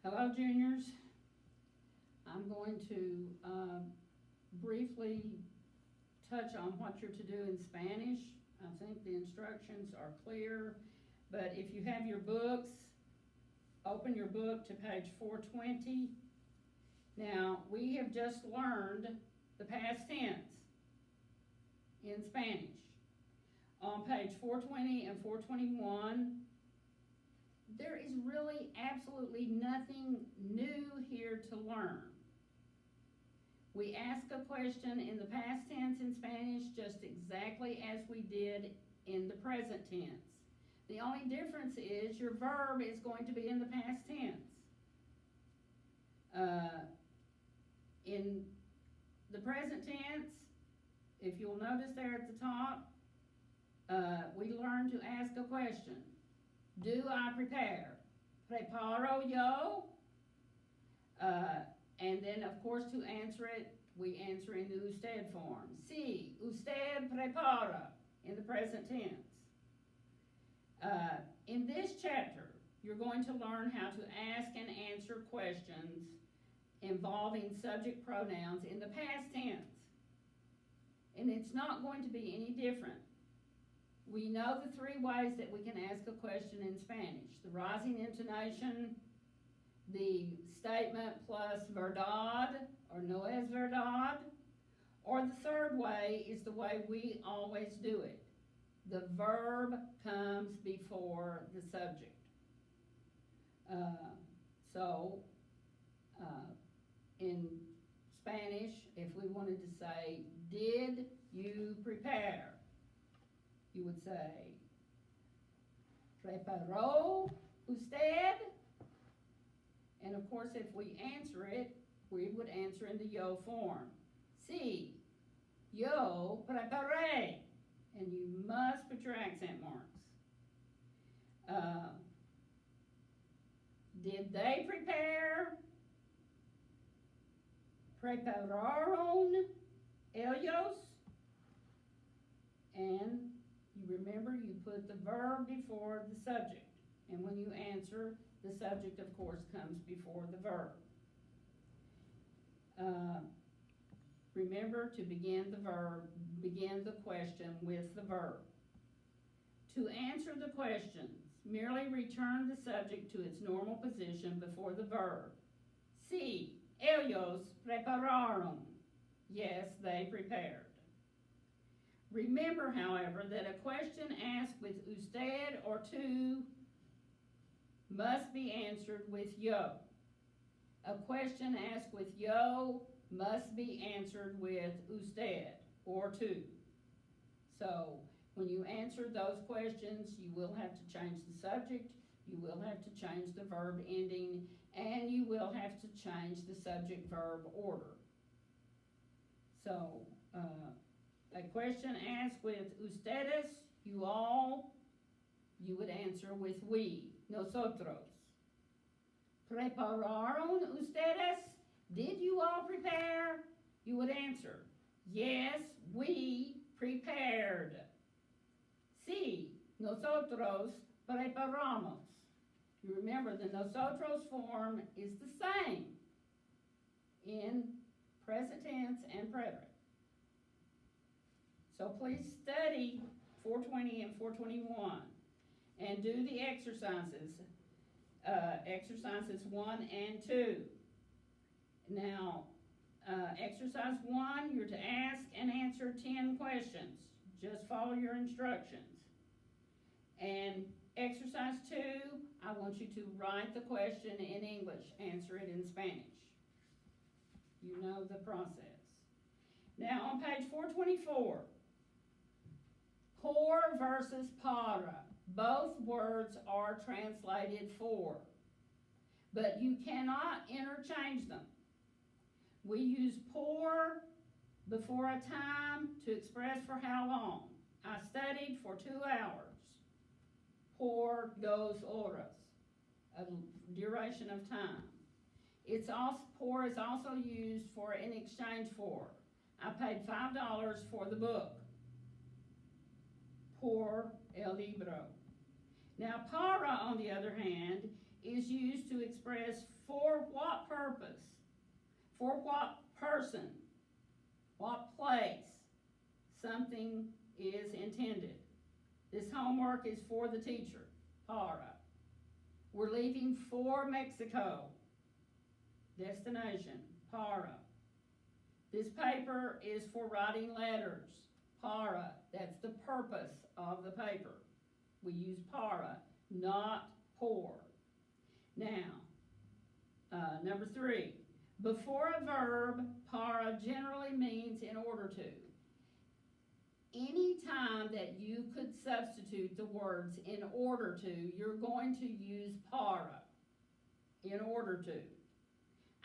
Hello, juniors. I'm going to briefly touch on what you're to do in Spanish. I think the instructions are clear, but if you have your books, open your book to page 420. Now, we have just learned the past tense in Spanish. On page 420 and 421, there is really absolutely nothing new here to learn. We ask a question in the past tense in Spanish just exactly as we did in the present tense. The only difference is your verb is going to be in the past tense. In the present tense, if you'll notice there at the top, we learn to ask a question. Do I prepare? Preparo yo? And then, of course, to answer it, we answer in the usted form. Si, usted prepara, in the present tense. In this chapter, you're going to learn how to ask and answer questions involving subject pronouns in the past tense. And it's not going to be any different. We know the three ways that we can ask a question in Spanish. The rising intonation, the statement plus verdad, or no es verdad, or the third way is the way we always do it. The verb comes before the subject. In Spanish, if we wanted to say, did you prepare? You would say, preparó usted? And of course, if we answer it, we would answer in the yo form. Sí, yo preparé. And you must put your accent marks. Did they prepare? Prepararon ellos? And you remember, you put the verb before the subject. And when you answer, the subject, of course, comes before the verb. Remember to begin the question with the verb. To answer the questions, merely return the subject to its normal position before the verb. Sí, ellos prepararon. Yes, they prepared. Remember, however, that a question asked with usted or tu must be answered with yo. A question asked with yo must be answered with usted or tu. So, when you answer those questions, you will have to change the subject, you will have to change the verb ending, and you will have to change the subject-verb order. So, a question asked with ustedes, you all, you would answer with we, nosotros. ¿Prepararon ustedes? Did you all prepare? You would answer, yes, we prepared. Sí, nosotros preparamos. You remember the nosotros form is the same in present tense and preterite. So please study 420 and 421 and do the exercises, exercises 1 and 2. Now, exercise 1, you're to ask and answer 10 questions. Just follow your instructions. And exercise 2, I want you to write the question in English, answer it in Spanish. You know the process. Now on page 424, por versus para. Both words are translated for, but you cannot interchange them. We use por before a time to express for how long. I studied for 2 hours. Por 2 horas, a duration of time. It's also, por is also used for in exchange for. I paid $5 for the book. Por el libro. Now, para, on the other hand, is used to express for what purpose, for what person, what place something is intended. This homework is for the teacher, para. We're leaving for Mexico, destination, para. This paper is for writing letters, para. That's the purpose of the paper. We use para, not por. Now, number 3, before a verb, para generally means in order to. Any time that you could substitute the words in order to, you're going to use para, in order to.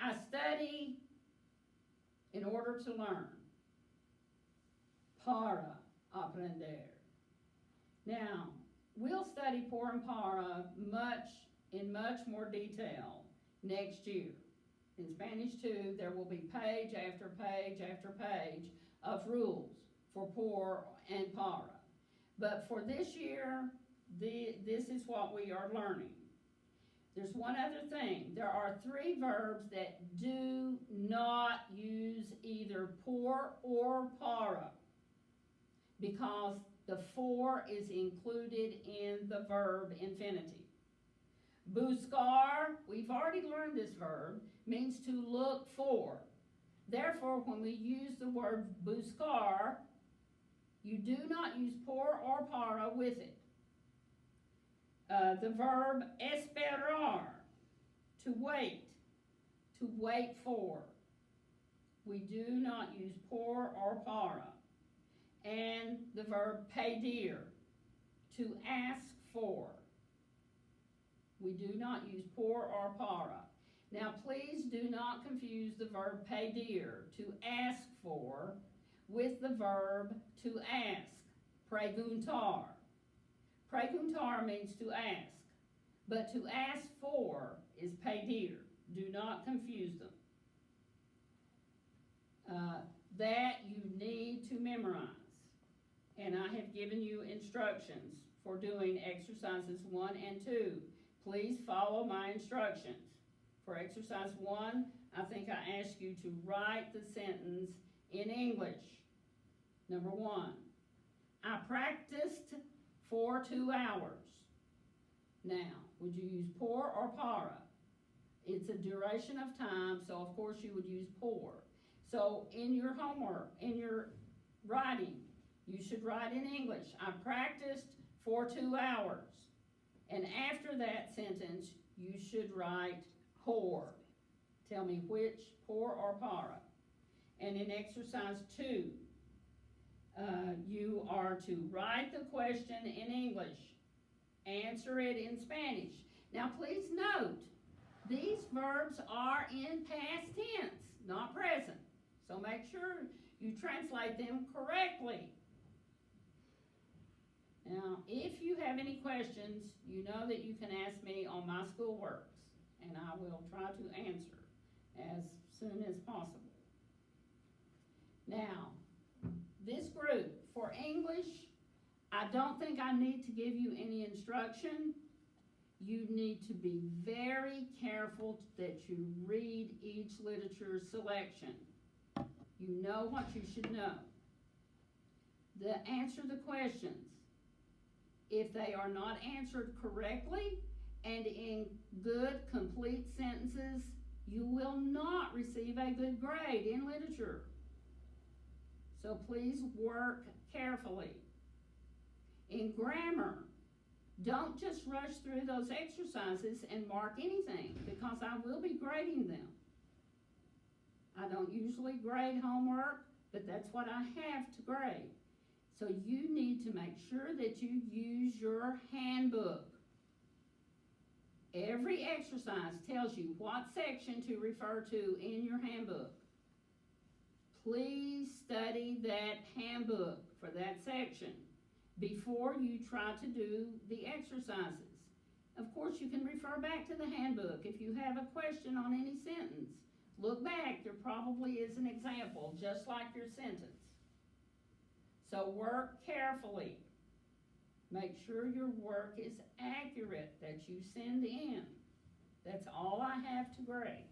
I study in order to learn, para aprender. Now, we'll study por and para in much more detail next year. In Spanish too, there will be page after page after page of rules for por and para. But for this year, this is what we are learning. There's one other thing. There are 3 verbs that do not use either por or para because the for is included in the verb infinitive. Buscar, we've already learned this verb, means to look for. Therefore, when we use the word buscar, you do not use por or para with it. The verb esperar, to wait for. We do not use por or para. And the verb pedir, to ask for. We do not use por or para. Now please do not confuse the verb pedir, to ask for, with the verb to ask, preguntar. Preguntar means to ask, but to ask for is pedir. Do not confuse them. That you need to memorize. And I have given you instructions for doing exercises 1 and 2. Please follow my instructions. For exercise 1, I think I asked you to write the sentence in English. Number 1, I practiced for 2 hours. Now, would you use por or para? It's a duration of time, so of course you would use por. So in your homework, in your writing, you should write in English, I practiced for 2 hours. And after that sentence, you should write por. Tell me which, por or para. And in exercise 2, you are to write the question in English, answer it in Spanish. Now please note, these verbs are in past tense, not present. So make sure you translate them correctly. Now, if you have any questions, you know that you can ask me on My School Works, and I will try to answer as soon as possible. Now, this group, for English, I don't think I need to give you any instruction. You need to be very careful that you read each literature selection. You know what you should know. Answer the questions. If they are not answered correctly and in good, complete sentences, you will not receive a good grade in literature. So please work carefully. In grammar, don't just rush through those exercises and mark anything, because I will be grading them. I don't usually grade homework, but that's what I have to grade. So you need to make sure that you use your handbook. Every exercise tells you what section to refer to in your handbook. Please study that handbook for that section before you try to do the exercises. Of course, you can refer back to the handbook if you have a question on any sentence. Look back, there probably is an example, just like your sentence. So work carefully. Make sure your work is accurate that you send in. That's all I have to grade.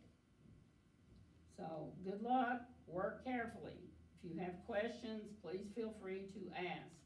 So, good luck, work carefully. If you have questions, please feel free to ask.